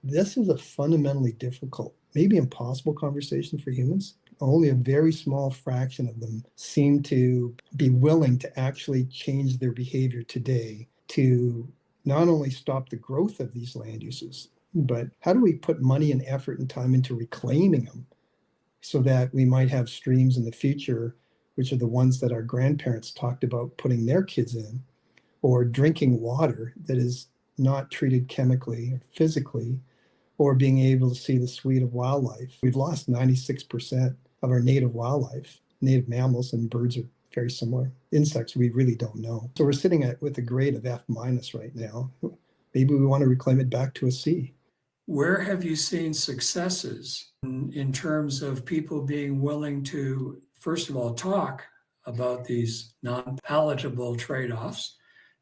this is a fundamentally difficult, maybe impossible conversation for humans. Only a very small fraction of them seem to be willing to actually change their behavior today to not only stop the growth of these land uses, but how do we put money and effort and time into reclaiming them so that we might have streams in the future, which are the ones that our grandparents talked about putting their kids in, or drinking water that is not treated chemically or physically, or being able to see the suite of wildlife. We've lost 96% of our native wildlife. Native mammals and birds are very similar. Insects, we really don't know. So we're sitting with a grade of F minus right now. Maybe we want to reclaim it back to a C. Where have you seen successes in terms of people being willing to, first of all, talk about these non-palatable trade-offs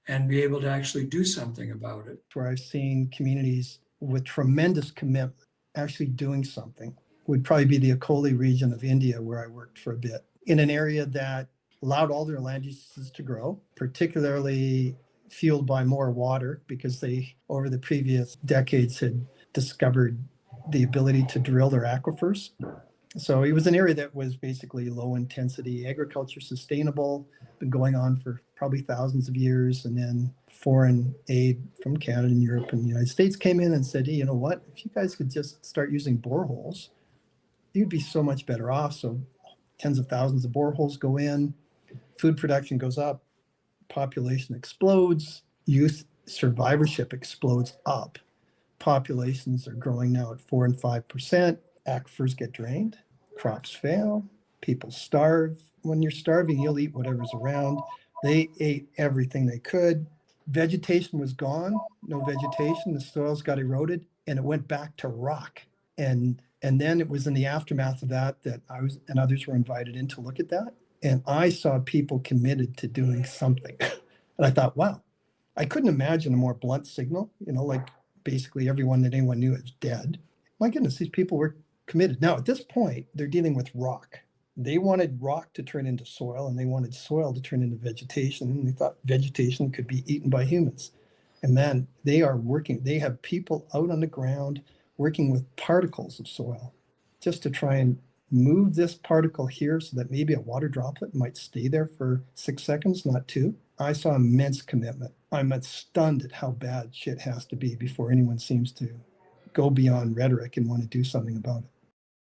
and be able to actually do something about it? Where I've seen communities with tremendous commitment actually doing something would probably be the Akoli region of India, where I worked for a bit, in an area that allowed all their land uses to grow, particularly fueled by more water, because they, over the previous decades, had discovered the ability to drill their aquifers. So it was an area that was basically low intensity agriculture, sustainable, been going on for probably thousands of years. And then foreign aid from Canada and Europe and the United States came in and said, hey, you know what, if you guys could just start using boreholes, you'd be so much better off. So tens of thousands of boreholes go in, food production goes up, population explodes, youth survivorship explodes up. Populations are growing now at 4 and 5%. Aquifers get drained, crops fail, people starve. When you're starving, you'll eat whatever's around. They ate everything they could. Vegetation was gone, no vegetation. The soils got eroded and it went back to rock. And then it was in the aftermath of that I was and others were invited in to look at that. And I saw people committed to doing something. And I thought, wow, I couldn't imagine a more blunt signal, like basically everyone that anyone knew is dead. My goodness, these people were committed. Now, at this point, they're dealing with rock. They wanted rock to turn into soil, and they wanted soil to turn into vegetation. And they thought vegetation could be eaten by humans. And man, they are working. They have people out on the ground working with particles of soil just to try and move this particle here so that maybe a water droplet might stay there for 6 seconds, not 2. I saw immense commitment. I'm stunned at how bad shit has to be before anyone seems to go beyond rhetoric and want to do something about it.